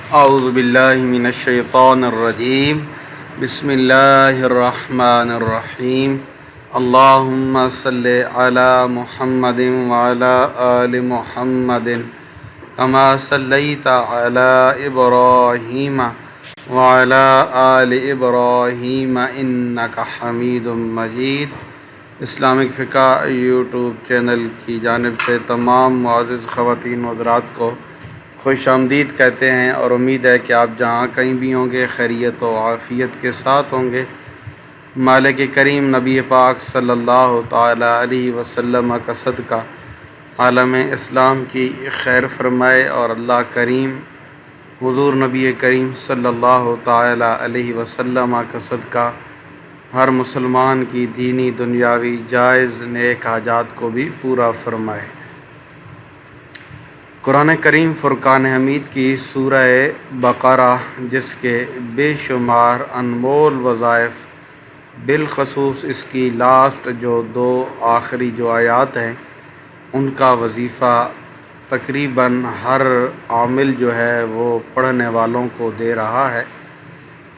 اعوذ باللہ من الشیطان الرجیم بسم اللہ الرحمن الرحیم اللہم صلی علی محمد وعلی آل محمد کما صلیت علی ابراہیم وعلی آل ابراہیم انک حمید مجید۔ اسلامک فقہ یوٹیوب چینل کی جانب سے تمام معزز خواتین و حضرات کو خوش آمدید کہتے ہیں، اور امید ہے کہ آپ جہاں کہیں بھی ہوں گے خیریت و عافیت کے ساتھ ہوں گے۔ مالک کریم نبی پاک صلی اللہ تعالی علیہ وسلم کا صدقہ عالم اسلام کی خیر فرمائے، اور اللہ کریم حضور نبی کریم صلی اللہ تعالی علیہ وسلم کا صدقہ ہر مسلمان کی دینی دنیاوی جائز نیک حاجات کو بھی پورا فرمائے۔ قرآن کریم فرقان حمید کی سورہ بقرہ، جس کے بے شمار انمول وظائف، بالخصوص اس کی لاسٹ جو دو آخری جو آیات ہیں، ان کا وظیفہ تقریباً ہر عامل جو ہے وہ پڑھنے والوں کو دے رہا ہے۔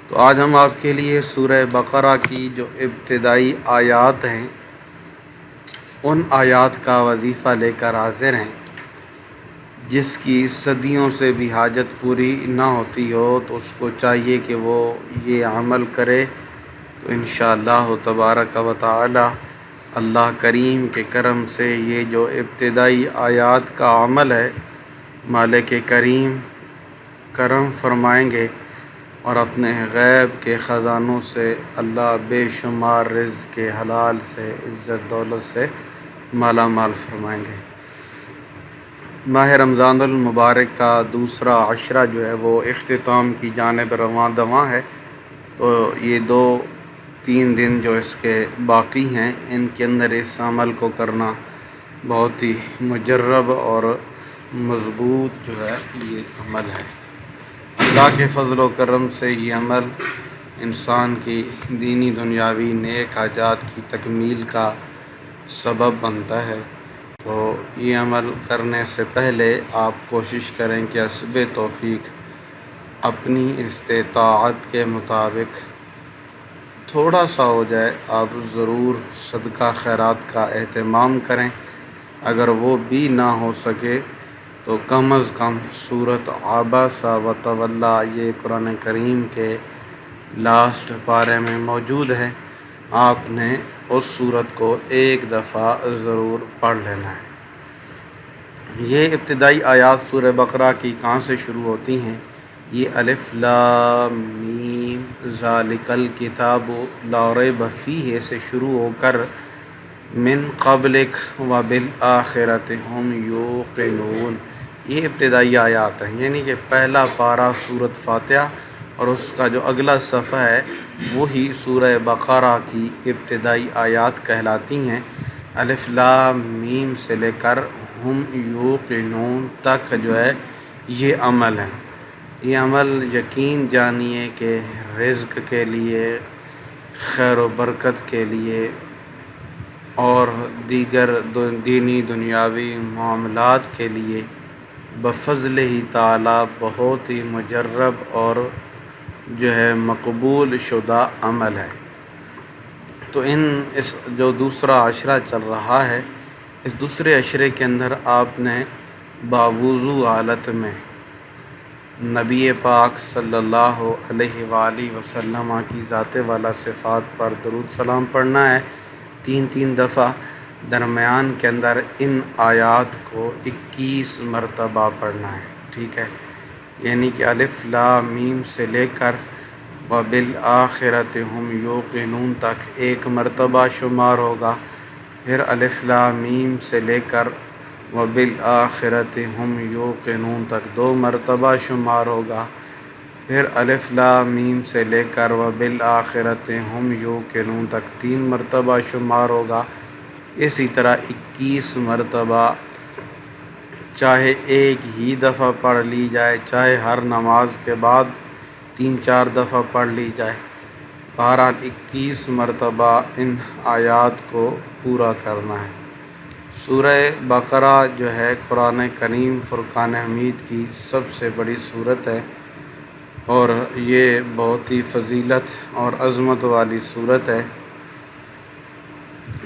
تو آج ہم آپ کے لیے سورہ بقرہ کی جو ابتدائی آیات ہیں، ان آیات کا وظیفہ لے کر حاضر ہیں۔ جس کی صدیوں سے بھی حاجت پوری نہ ہوتی ہو تو اس کو چاہیے کہ وہ یہ عمل کرے، تو انشاءاللہ تبارک و تعالی اللہ کریم کے کرم سے یہ جو ابتدائی آیات کا عمل ہے، مالک کریم کرم فرمائیں گے، اور اپنے غیب کے خزانوں سے اللہ بے شمار رزق کے حلال سے، عزت دولت سے مالا مال فرمائیں گے۔ ماہ رمضان المبارک کا دوسرا عشرہ جو ہے وہ اختتام کی جانب رواں دواں ہے، تو یہ 2-3 دن جو اس کے باقی ہیں، ان کے اندر اس عمل کو کرنا بہت ہی مجرب اور مضبوط جو ہے یہ عمل ہے۔ اللہ کے فضل و کرم سے یہ عمل انسان کی دینی دنیاوی نیک حاجات کی تکمیل کا سبب بنتا ہے۔ تو یہ عمل کرنے سے پہلے آپ کوشش کریں کہ حسب توفیق اپنی استطاعت کے مطابق تھوڑا سا ہو جائے، آپ ضرور صدقہ خیرات کا اہتمام کریں۔ اگر وہ بھی نہ ہو سکے تو کم از کم سورۃ عبس و تولی، یہ قرآن کریم کے لاسٹ پارے میں موجود ہے، آپ نے اس سورت کو ایک دفعہ ضرور پڑھ لینا ہے۔ یہ ابتدائی آیات سورہ بقرہ کی کہاں سے شروع ہوتی ہیں؟ یہ الف لام میم ذالک الکتاب لا ریب فیہ سے شروع ہو کر من قبلک وبالآخرۃ ھم یوقنون، یہ ابتدائی آیات ہیں، یعنی کہ پہلا پارہ سورۃ فاتحہ اور اس کا جو اگلا صفحہ ہے وہی سورہ بقرہ کی ابتدائی آیات کہلاتی ہیں۔ الف لام میم سے لے کر ہم یوقنون تک جو ہے یہ عمل ہے۔ یہ عمل یقین جانیے کہ رزق کے لیے، خیر و برکت کے لیے، اور دیگر دینی دنیاوی معاملات کے لیے بفضل ہی تعالی بہت ہی مجرب اور جو ہے مقبول شدہ عمل ہے۔ تو اس جو دوسرا عشرہ چل رہا ہے، اس دوسرے عشرے کے اندر آپ نے باوضو حالت میں نبی پاک صلی اللہ علیہ وآلہ وسلم کی ذات والا صفات پر درود سلام پڑھنا ہے 3 دفعہ۔ درمیان کے اندر ان آیات کو 21 مرتبہ پڑھنا ہے، ٹھیک ہے؟ یعنی کہ الف لام میم سے لے کر وبالآخرۃ ھم یوقنون تک 1 مرتبہ شمار ہوگا، پھر الف لام میم سے لے کر وبالآخرۃ ھم یوقنون تک 2 مرتبہ شمار ہوگا، پھر الف لام میم سے لے کر وبالآخرۃ ھم یوقنون تک 3 مرتبہ شمار ہوگا۔ اسی طرح 21 مرتبہ، چاہے ایک ہی دفعہ پڑھ لی جائے، چاہے ہر نماز کے بعد 3-4 دفعہ پڑھ لی جائے، بہرحال 21 مرتبہ ان آیات کو پورا کرنا ہے۔ سورہ بقرہ جو ہے قرآن کریم فرقان حمید کی سب سے بڑی سورت ہے، اور یہ بہت ہی فضیلت اور عظمت والی سورت ہے۔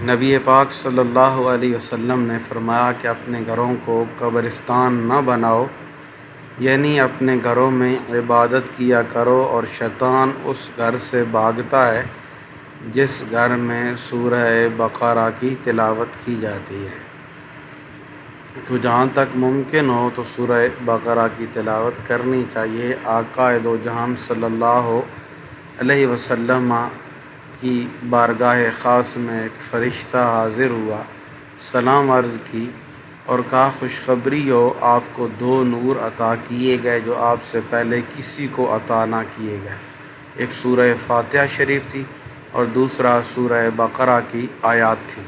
نبی پاک صلی اللہ علیہ وسلم نے فرمایا کہ اپنے گھروں کو قبرستان نہ بناؤ، یعنی اپنے گھروں میں عبادت کیا کرو، اور شیطان اس گھر سے بھاگتا ہے جس گھر میں سورہ بقرہ کی تلاوت کی جاتی ہے۔ تو جہاں تک ممکن ہو تو سورہ بقرہ کی تلاوت کرنی چاہیے۔ آقا دو جہان صلی اللہ علیہ وسلم کی بارگاہ خاص میں ایک فرشتہ حاضر ہوا، سلام عرض کی اور کہا خوشخبری ہو، آپ کو 2 نور عطا کیے گئے جو آپ سے پہلے کسی کو عطا نہ کیے گئے۔ ایک سورہ فاتحہ شریف تھی اور دوسرا سورہ بقرہ کی آیات تھی۔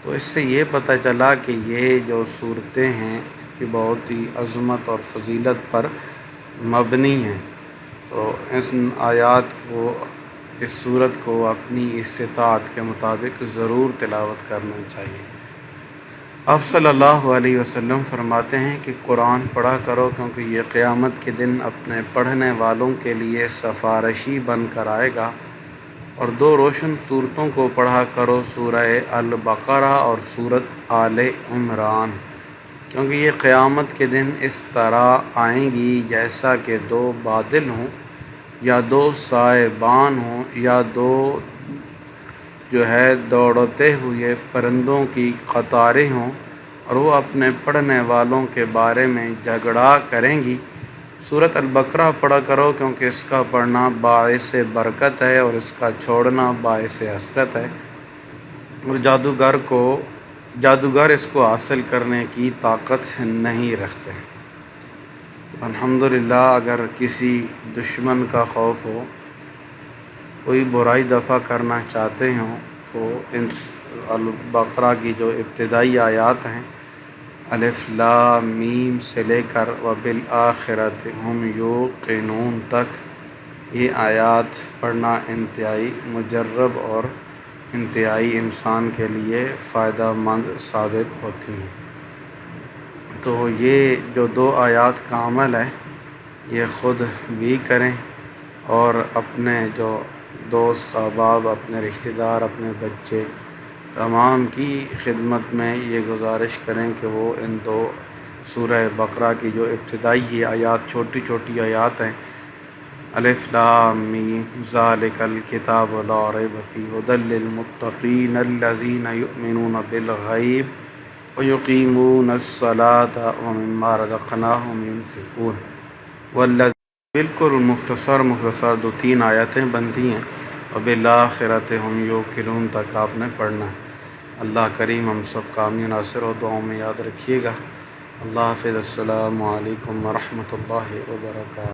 تو اس سے یہ پتہ چلا کہ یہ جو صورتیں ہیں یہ بہت ہی عظمت اور فضیلت پر مبنی ہیں۔ تو اس آیات کو، اس صورت کو اپنی استطاعت کے مطابق ضرور تلاوت کرنا چاہیے۔ آپ صلی اللہ علیہ وسلم فرماتے ہیں کہ قرآن پڑھا کرو، کیونکہ یہ قیامت کے دن اپنے پڑھنے والوں کے لیے سفارشی بن کر آئے گا، اور 2 روشن صورتوں کو پڑھا کرو، سورہ البقرہ اور سورۃ آل عمران، کیونکہ یہ قیامت کے دن اس طرح آئیں گی جیسا کہ 2 بادل ہوں، یا 2 سائبان ہوں، یا 2 دوڑتے ہوئے پرندوں کی قطاریں ہوں، اور وہ اپنے پڑھنے والوں کے بارے میں جھگڑا کریں گی۔ سورۃ البقرہ پڑھا کرو، کیونکہ اس کا پڑھنا باعث برکت ہے اور اس کا چھوڑنا باعث حسرت ہے، اور جادوگر اس کو حاصل کرنے کی طاقت نہیں رکھتے۔ تو الحمدللہ اگر کسی دشمن کا خوف ہو، کوئی برائی دفع کرنا چاہتے ہوں، تو ان البقرہ کی جو ابتدائی آیات ہیں الف لام میم سے لے کر وبالآخرۃ ہم یوقنون تک، یہ آیات پڑھنا انتہائی مجرب اور انتہائی انسان کے لیے فائدہ مند ثابت ہوتی ہیں۔ تو یہ جو 2 آیات کا عمل ہے یہ خود بھی کریں، اور اپنے جو دوست احباب، اپنے رشتہ دار، اپنے بچے تمام کی خدمت میں یہ گزارش کریں کہ وہ ان 2 سورہ بقرہ کی جو ابتدائی آیات، چھوٹی چھوٹی آیات ہیں، الف لام میم ذالک الکتاب لا ریب فیہ ھدی للمتقین الذین یؤمنون بالغیب ویقیمون الصلاۃ ومما رزقناہم ینفقون والذین، بالکل مختصر 2-3 آیتیں بنتی ہیں، وبالآخرۃ ہم یوقنون تک آپ نے پڑھنا ہے۔ اللہ کریم ہم سب کا حامی و ناصر ہو، دعاؤں میں یاد رکھیے گا۔ اللہ حافظ، السلام علیکم ورحمۃ اللہ وبرکاتہ۔